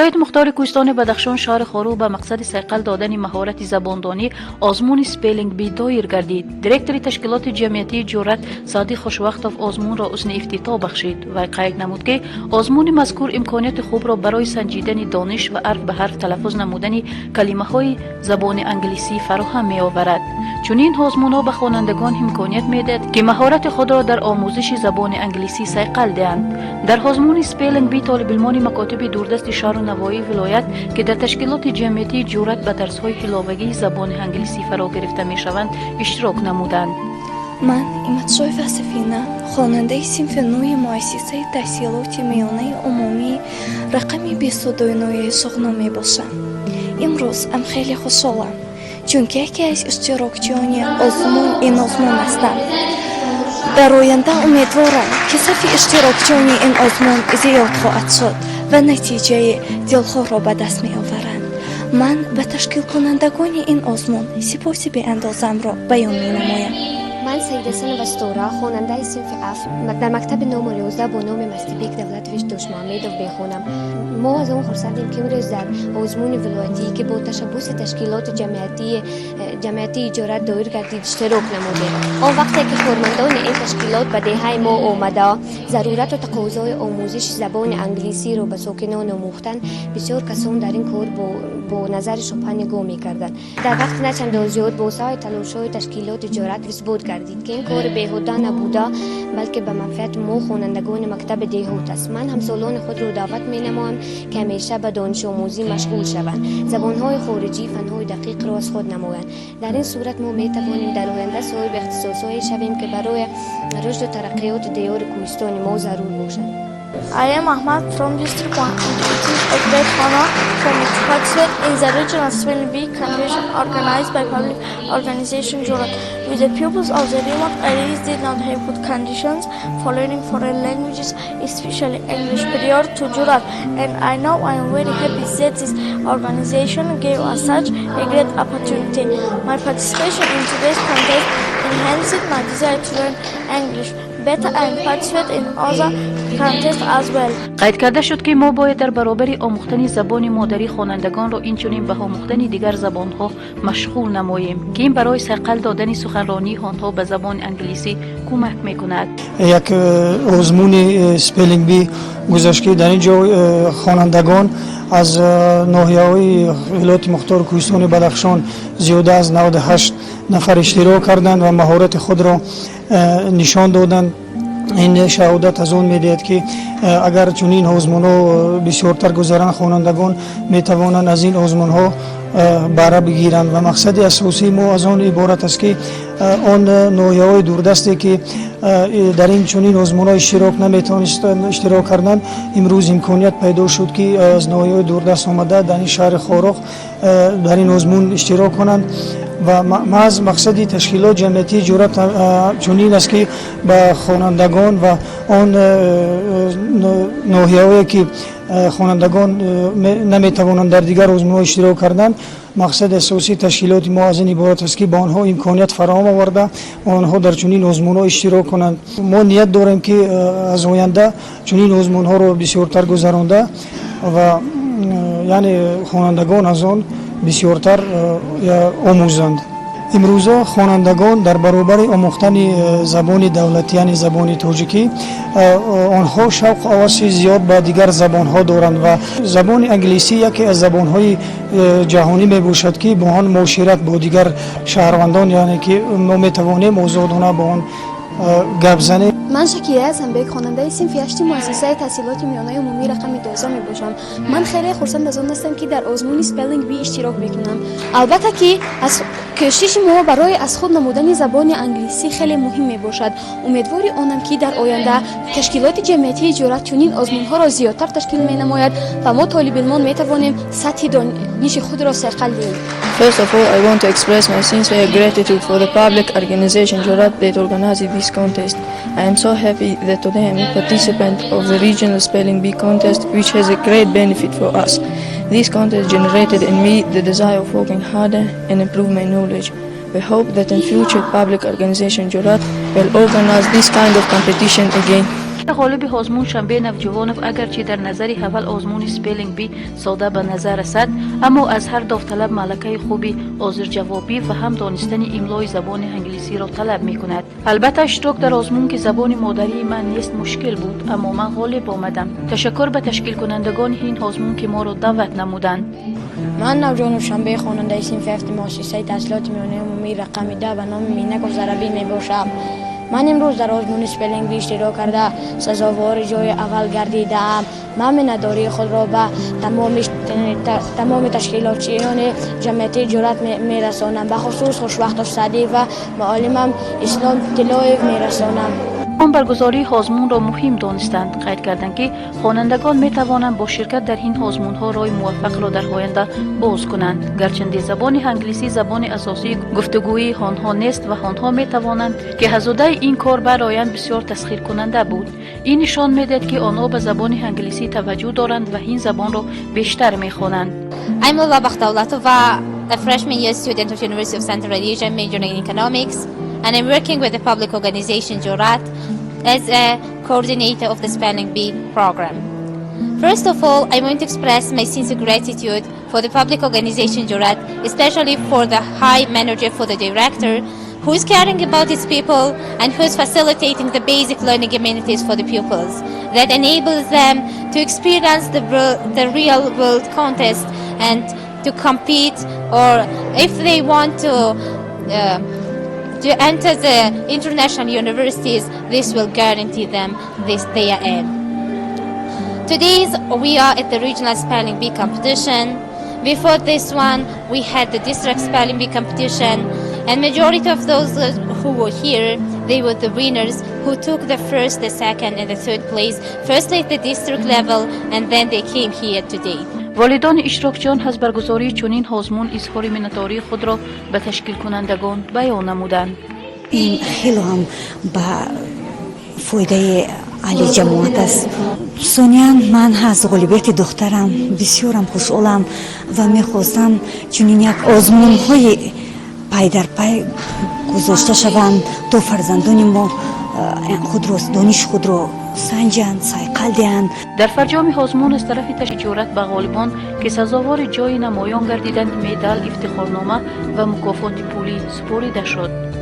ولایت مختار کوهستان بدخشان شهر خارو به مقصد صیقل دادن مهارت زباندانی آزمون سپلینگ بی دایر گردید. دیرکتور تشکیلات جمعیتی جرأت صادق خوشوقتوف آزمون را حسن افتتاح بخشید و قید نمود که آزمون مذکور امکانیت خوب را برای سنجیدن دانش و حرف به حرف تلفظ نمودن کلمه های زبان انگلیسی فراهم می آورد. چنین آزمون‌ها به خوانندگان امکانیت می‌دهد که مهارت خود را در آموزش زبان انگلیسی صیقل دهند. در آزمون سپلینگ بی طالب علمان مکاتب دوردست شهر و نواحی ولایت که در تشکیلات جمعیتی جرأت به درس‌های علاوه‌ای زبان انگلیسی فرا گرفته می‌شوند اشتراک نمودند. من ایمت‌شایف سفینه خواننده صنف 9 مؤسسه تحصیلات میانه عمومی رقم 22 شغلنامه باشم. امروز خیلی خوشحالم چون که یکی از اشتراکچیان این آزمون هستم. در آینده امیدوارم که صف اشتراکچیان این آزمون زیاد خواهد شد و نتیجه دلخواه را به دست می آورند. من به تشکیل کنندگان این آزمون سپاس بی اندازم را بیان می نمایم. من سید حسین وستورا خواننده صنف اف در مکتب نام و 11 با نام مستیبیک دولتویچ دوست محمدوف بخونم. ما از اون خرسندیم که امروز در آزمون ولایتی که با تشبث تشکیلات جمعیتی جرأت دایر گردید اشتراک نموده. آن وقتی که کارمندان این تشکیلات به دهه ما آمده ضرورت و تقاضای آموزش زبان انگلیسی را به ساکنان آموختن، بسیار کسان در این کار با نظر شبهه نگاه می‌کردند. در وقت نچند زیاد با سعی تلاش‌های تشکیلات جرأت اثبات گردید که این کار بیهوده نبوده بلکه به منفعت ما خوانندگان مکتب دیهات است. من همسالان خود را دعوت می‌نمایم که همیشه به دانش آموزی مشغول شوند، زبان‌های خارجی، فن‌های دقیق را از خود نمایند. در این صورت ما می‌توانیم در آینده صاحب اختصاص‌هایی شویم که برای رشد و ترقیات دیار کوهستان ما ضرور باشند. I am Ahmad from District 1 and it is a great honor for me to participate in the regional spelling bee competition organized by public organization Jurat. With the pupils of the remote areas did not have good conditions for learning foreign languages, especially English, prior to Jurat, and I know I am very happy that this organization gave us such a great opportunity. My participation in today's contest enhanced my desire to learn English better and participate in other contests as well. قید کرده شد که ما باید در برابر آموختن زبان مادری خوانندگان را اینچنین به آموختن دیگر زبان‌ها مشغول نماییم که این برای صیقل دادن سخنرانی آنها به زبان انگلیسی کمک می‌کند. یک آزمون سپلینگ بی گذاشته در اینجا خوانندگان از ناحیه‌های ولایت مختار کوهستان بدخشان زیاده از 98 نفر اشتراک کردند و مهارت خود را نشان دادند. این شهادت از اون میدهد که اگر چنین آزمون‌ها بسیارتر گذران خوانندگان میتوانند از این آزمون‌ها بهره بگیرند و مقصد اساسی ما از آن عبارت است که آن ناحیه‌های دوردستی که در این چنین آزمون‌ها اشتراک نمیتوانستند اشتراک کردند امروز امکانیت پیدا شد که از ناحیه‌های دوردست آمده در این شهر خارق در این آزمون اشتراک کنند و محض مقصد تشکیلات جمعیتی جرأت چنین است که به خوانندگان و آن ناحیه‌هایی که خوانندگان نمیتوانند در دیگر آزمون‌ها اشتراک کردن، مقصد اساسی تشکیلات ما از این عبارت است که با آنها امکانیت فراهم آورده آنها در چنین آزمون‌ها اشتراک کنند. ما نیت داریم که از آینده چنین آزمون‌ها را بسیارتر گذرانده و یعنی خوانندگان از آن بسیارتر آموزند. امروزه خوانندگان در برابر آموختن زبان دولتی یعنی زبان تاجیکی آنها شوق و هوس زیاد به دیگر زبان‌ها دارند و زبان انگلیسی یکی از زبان‌های جهانی میباشد که با آن معاشرت با دیگر شهروندان یعنی که ما میتوانیم آزادانه با آن گپ زنیم. من شکیره هستم، به خواننده صنف 8 مؤسسه تحصیلات میانه عمومی رقم 12 می باشم. من خیلی خرسند از آن هستم که در آزمون سپلینگ بی اشتراک بکنم. البته که از کوشش ما برای از خود نمودن زبان انگلیسی خیلی مهم می باشد. امیدواری آنم که در آینده تشکیلات جمعیتی جرأت چنین آزمون‌ها را زیادتر تشکیل می نماید و ما طالب علمان می توانیم سطح دانش خود را صیقل دهیم. First of all, I want to express my sincere gratitude for the public organization Jurat that organized this contest. I am so happy that today I am a participant of the regional spelling bee contest, which has a great benefit for us. This contest generated in me the desire of working harder and improve my knowledge. We hope that in future public organization Jurat will organize this kind of competition again. غالب آزمون شنبه نوجوانف اگرچه در نظر اول آزمون سپلینگ بی ساده به نظر رسد، اما از هر داوطلب ملکه خوبی حاضر جوابی و هم دانستن املای زبان انگلیسی را طلب می کند. البته اشتراک در آزمون که زبان مادری من نیست مشکل بود، اما من غالب آمدم. تشکر به تشکیل کنندگان این آزمون که ما را دعوت نمودند. من نوجوان شنبه خواننده صنف هفت مؤسسه تحصیلات میانه عمومی رقم 10 به نام مینک الزربی می باشم. من امروز در آزمون سپلینگ بی اشتراک کرده سزاوار جای اول گردیدم. من منداری خود را به تمام تشکیلاتچیان جمعیت جرأت میرسانم، به خصوص خوشوقت صدیق و معلمم اسلام طلایف میرسانم. آن برگزاری آزمون را مهم دانستند. قید کردند که خوانندگان می توانند با شرکت در این آزمون ها راه موفق را در آینده باز کنند. گرچند زبان انگلیسی زبان اساسی گفتگویی آنها نیست و آنها می توانند که حزوده این کار برایند بسیار تسخیر کننده بود. این نشان میدهد که آنها به زبان انگلیسی توجه دارند و این زبان را بیشتر می خوانند. I'm Ulva Bakhtaolatova, a freshman year student of University of Central Asia, majoring in economics, and I'm working with the public organization Jorat as a coordinator of the Spelling Bee program. First of all, I want to express my sincere gratitude for the public organization Jorat, especially for the high manager, for the director, who is caring about its people and who is facilitating the basic learning amenities for the pupils that enables them to experience the real world contest and to compete, or if they want to enter the international universities, this will guarantee them their aim. Today we are at the regional spelling bee competition. Before this one we had the district spelling bee competition, and majority of those who were here, they were the winners who took the first, the second and the third place, firstly at the district level and then they came here today. والدان اشتراکچیان از برگزاری چنین آزمون اظهار منتاری خود را به تشکیل کنندگان بیان نمودند. این خیلی هم با فایده علی جماعت است. ثانیاً من از غالبیت دخترم بسیارم خوشحالم و میخواستم چنین یک آزمون های پای در پای گذاشته شوند تا فرزندان ما دانش خود را سنجند، سایقل دهند. در فرجام آزمون از طرف تشجیرات به غالبان که سزاوار جای نمایان گردیدند مدال، افتخارنامه و مکافات پولی سپرده شد.